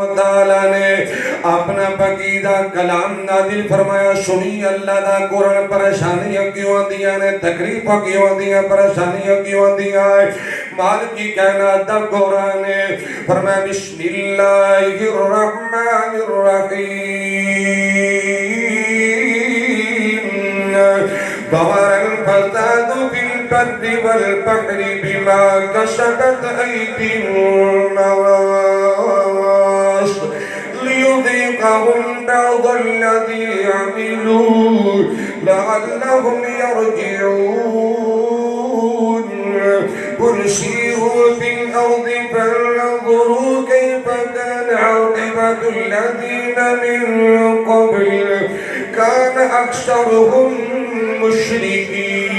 و تعالیٰ نے اپنا پاکیزہ کلام نازل فرمایا. سنی اللہ دا قرآن پریشانیاں کیوں آندیاں نے, تکلیفاں کیوں آندیاں, پریشانیاں کیوں آندیاں ہیں. مالک کی کائنات دا قرآن نے فرمایا بسم اللہ الرحمن الرحیم. ظہر الفساد فی البر والبحر بما کسبت ایدی الناس لیذیقہم بعض الذی عملوا لعلہم یرجعون. قل سیروا فی الارض فانظروا کیف کان عاقبۃ الذین من قبل کان اکثرهم مشرکین.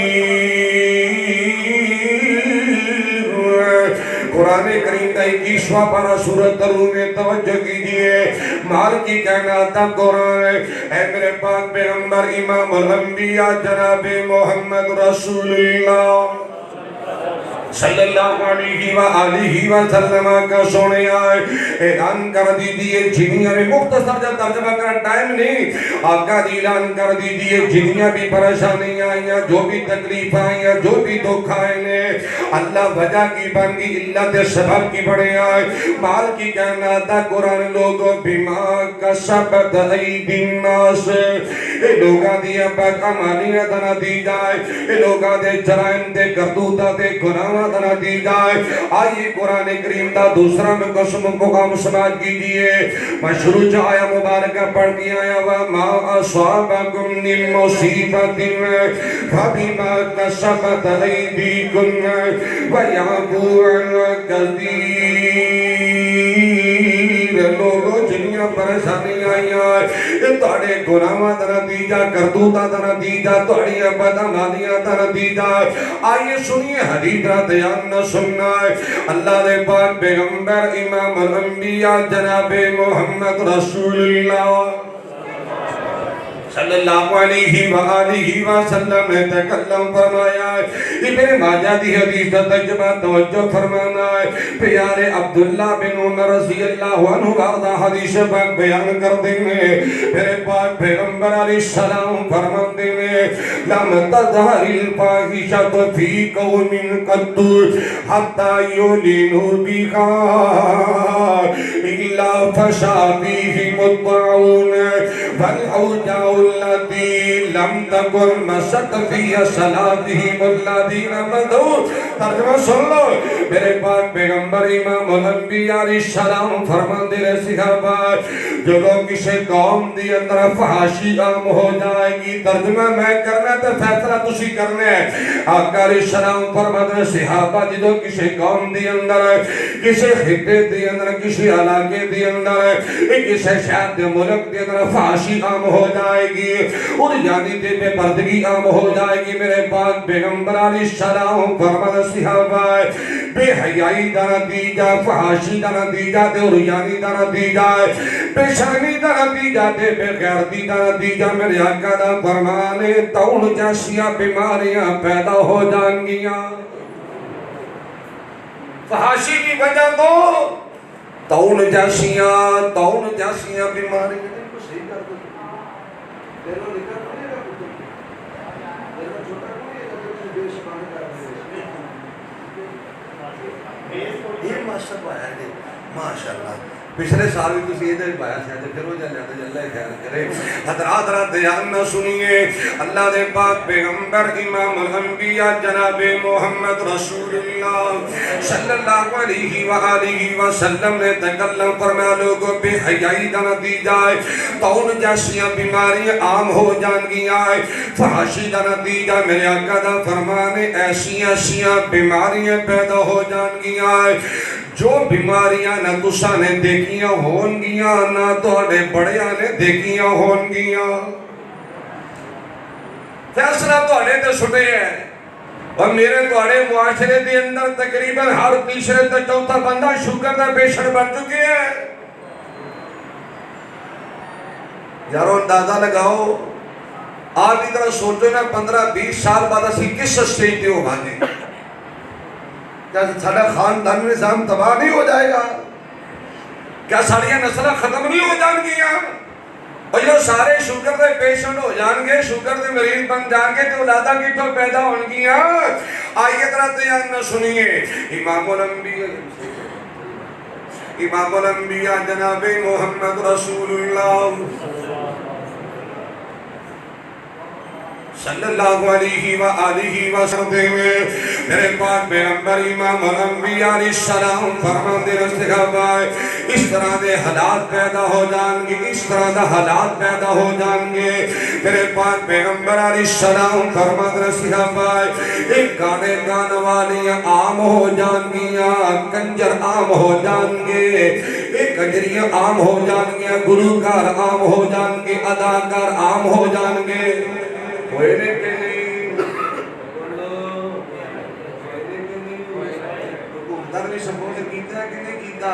قرآن کریم کا 21واں پارہ سورۃ الروم میں توجہ کیجئے. مال کی کائنات کا قرآن ہے. اے میرے پاک پیغمبر امام الانبیاء جناب محمد رسول اللہ صلی اللہ علیہ وآلہ وسلم کا سونے آئے اعلان کر دیجئے جنیاں بھی مختصر جب ترجمہ کرنا ٹائم نہیں. آقا دی اعلان کر دیجئے جنیاں بھی پریشانی آئیں, جو بھی تکلیف آئیں, جو بھی دکھ آئیں, اللہ وجہ کی بن گئی, علت سبب کی بڑے آئے. مال کی کائنات قرآن لوگوں بما کسبت ایدی الناس. لوگاں دیا پاک امانیاں دنا دی جائے, لوگاں دے جرائم دے کرتوتہ دے گناہ دنا دی جائے. آئیے قرآن کریم دا دوسرا مقسم مقام سماعت کیجئے. میں شروع آیا مبارکہ پڑھ کے آیا وَمَا أَصَابَكُم مِّن مُّصِیبَةٍ فَبِمَا كَسَبَتْ أَیْدِیکُمْ وَیَعْفُو عَن کَثِیر. لوگوں جنیاں پریشانی آئیاں تہاڈے گناہاں دا نتیجہ کرتوتاں دا نتیجہ تہاڈیاں بدعمالیاں دا نتیجہ. آئیے سنیے حدیث کا بیان نہ سننا ہے. اللہ دے پاک پیغمبر امام الانبیاء جناب محمد رسول اللہ صلی اللہ علیہ وآلہ وسلم نے تکلم فرمایا ہے. ابن ماجہ دی حدیث کا ترجمہ توجہ فرمانا ہے. پیارے عبداللہ بن عمر رضی اللہ عنہ وارضہ حدیث پاک بیان کر دیں گے. میرے پاک پیغمبر علیہ السلام فرمان دیں گے لم تظہر الفاحشۃ فی قوم قط حتی یعلنوا بہا الا فشا فیہم الطاعون والاوجاع التي لم تكن مست في صلاتهم الذين مضوا. ترجمہ سن لو. میرے پاک پیغمبر امام الانبیاء علیہ السلام فرماندے رہے صحابہ جب کسی قوم دی اندر فحاشی عام ہو جائے گی, ترجمہ میں کرنا تو فیصلہ تسی کرنا ہے. آقا علیہ السلام فرماندے رہے صحابہ جب کسی قوم دی اندر کسی خطے دی اندر کسی علاقے دی اندر کسی شہر دے ملک دی اندر فحاشی عام ہو جائے گی اور یعنی دے بے پردگی عام ہو جائے گی. میرے پاک پیغمبر علیہ السلام فرمایا صحابہ بے حیائی دا نتیجہ فحاشی دا نتیجہ دے اور یعنی دا نتیجہ بے شرمی دا نتیجہ دے بے غیرتی دا نتیجہ. میرے آقا دا فرمانے تون جیسیاں بیماریاں پیدا ہو جائیں گیاں. فحاشی کی وجہ تو تون جیسیاں بیماریاں ماشاءاللہ پچھلے سال بھی تسی یہ پایا شاید پھر ہو جاتا اللہ خیر کرے. حضرات رات دھیان نہ سنیے. اللہ دے پاک پیغمبر امام الانبیاء جناب محمد رسول اللہ صلی اللہ علیہ وآلہ وسلم نے تکلم فرمایا لوگوں بے حیائی کا نتیجہ ہے طاعون جیسیاں بیماریاں عام ہو جان گیاں. فحاشی کا نتیجہ میرے آقا دا فرمانے ایسیاں بیماریاں پیدا ہو جان گیاں جو بیماریاں نہ تساں نے دیکھیاں ہون گیاں نہ تواڈے بڑیاں نے دیکھیاں ہون گیاں. فیصلہ تواڈے تے چھٹے ہے. اور میرے تواڈے معاشرے دے اندر تقریباً ہر تیسرے تے چوتھا بندہ شوگر دا پیشنٹ بن چکے ہیں. یارو اندازہ لگاؤ آپ کی طرح سوچو نا 15-20 سال بعد اسی کس سٹیج تے ہو بھانے کیا ساڑھا خاندان نظام تباہ نہیں ہو جائے گا؟ کیا ساڑیاں نسلیں ختم نہیں ہو جان گیا؟ اور جو سارے شوگر دے پیشنٹ ہو جان گے، شوگر دے مریض بن جان گے تو اولادہ کی تو پیدا ہون گیا۔ آئیے ذرا تیار نہ سنیے، امام الانبیاء جناب محمد رسول اللہ صلی اللہ علیہ وآلہ وسلم، میرے پاک پیغمبر امام الانبیاء علیہ السلام فرماتے ہیں اس طرح دے حالات پیدا ہو جان گے، اس طرح دے حالات پیدا ہو جان گے۔ میرے پاک پیغمبر علیہ السلام فرماتے ہیں ایک گانے گانے والی عام ہو جان گیا، کنجر عام ہو جان گے، ایک کنجریاں عام ہو جان گیا، گلوکار عام ہو جان گے، اداکار عام ہو جان گے۔ ہوئے نے کہ نہیں حکومتہ نے سپورٹ کیتا ہے کہ نہیں کیتا؟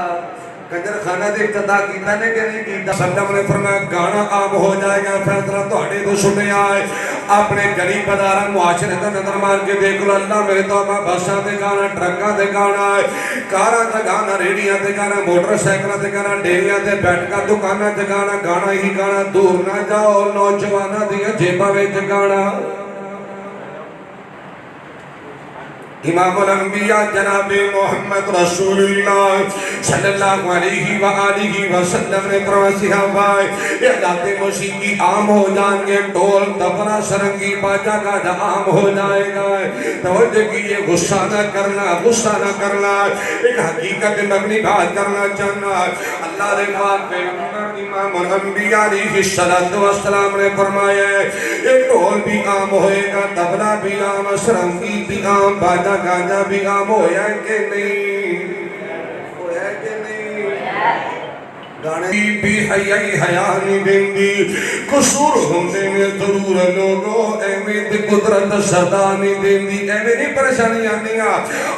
کنجر خانہ دے افتتاح کیتا نے کہ نہیں کیتا؟ سلام نے فرمایا گانا عام ہو جائے گا، فیصلہ توڑے تو سنے آئے، اپنے گلی پدارہ معاشرے کا نظر مار کے دیکھ لو، اللہ میرے توبہ بساں دے گانا، ٹرکاں دے گانا ہے، کاراں دے گانا، ریڈیاں دے گانا، موٹر سائیکلاں دے گانا، ڈیریاں دے بیٹھ کا دکاناں دے گانا، گانا ہی گانا، دور نہ جاؤ نوجوانہ دیا جیبہ وچ گانا۔ امام الانبیاء جناب محمد رسول اللہ صلی اللہ علیہ وآلہ وسلم نے فرمایا یہ حالات موسیقی عام ہو جان گے، ڈھول تبلہ سرنگی باجا گانا عام ہو جائے گا۔ توجہ کیجئے، غصہ نہ کرنا، غصہ نہ کرنا، ایک حقیقت مبنی بات کرنا چاہنا۔ اللہ نے پاک پیغمبر امام الانبیاء علیہ السلام نے فرمایا یہ ڈھول بھی عام ہوئے گا، تبلہ بھی عام، سرنگی بھی عام، باجا گانا بھی عام ہویا کہ نہیں؟ ہویا کہ نہیں؟ گانے بھی حیائی حیانی دیندی، قصور ہوندے میں ضرور لوگو، اہمید قدرت صدانی دیندی، اہمیدی پریشانی آنیا۔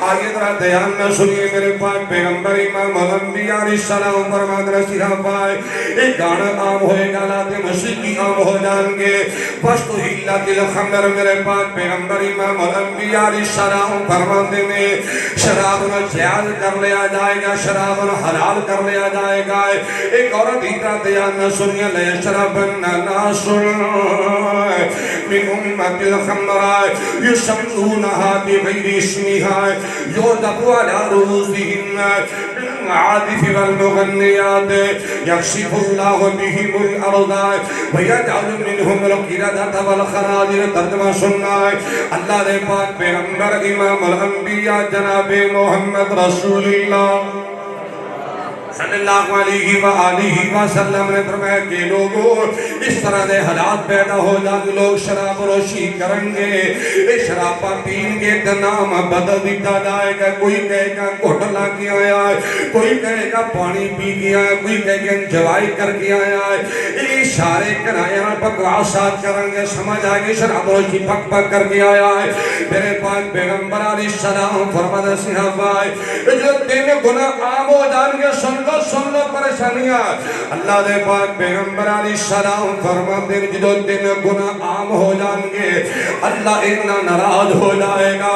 آئیے ذرا دھیان نہ سنیے، میرے پاک پیغمبر امام الانبیاء علیہ السلام فرماتے ہیں صحابہ ایک گانا عام ہوئے گا، لات موسیقی عام ہو جان گے، فَسْتُ حِلَّتِ الْخَمْرِ، میرے پاک پیغمبر امام الانبیاء علیہ السلام فرماتے ہیں شراب نہ جائز کر لیا جائے گا، شراب نہ حلال کر لیا جائے گا۔ ایک عورت ہیتا دیان نہ سنیا لَيَشْرَبَنَّ نَاسٌ مِّنْ أُمَّةِ الْخَمْرَ يُسَمُّونَهَا بِغَيْرِ اسْمِهَا يُعْذَبُ عَلَى رُؤُوسِهِمْ بالمعازف والمغنيات يكشف الله بهم الأرض ويجعل منهم القردة والخنازير۔ ترجمہ سننا ہے، اللہ نے پاک پیغمبر امام الانبیاء جناب محمد رسول اللہ صلی اللہ علیہ وآلہ وسلم نے فرمایا کہ لوگوں اس طرح دے حالات پیدا ہو جائیں، لوگ شراب نوشی کریں گے، شراب پین کے نام بدل دیتا جائے گا، کوئی کہے گا گھٹ لا کے آیا ہے، کوئی کہے گا پانی پی کے آیا ہے، کوئی کہے گا انجوائی کر کے آیا ہے، اشارے کرایا بکواسات کریں گے، سمجھ آئے گی شراب نوشی پک پک کر کے آیا ہے۔ میرے پاک پیغمبر علیہ السلام فرماتے صحابہ جو دن گناہ عام ہو جان گے سن لو پریشانیاں، اللہ دے پاک پیغمبر علیہ السلام فرماتے ہیں جو دن گناہ عام ہو جان گے اللہ اتنا ناراض ہو جائے گا،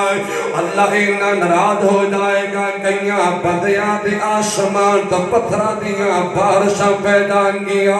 اللہ اتنا ناراض ہو جائے گا، کئیاں بدیاں دے آسمان تو پتھرہ دیاں بارشاں پیدان گیا۔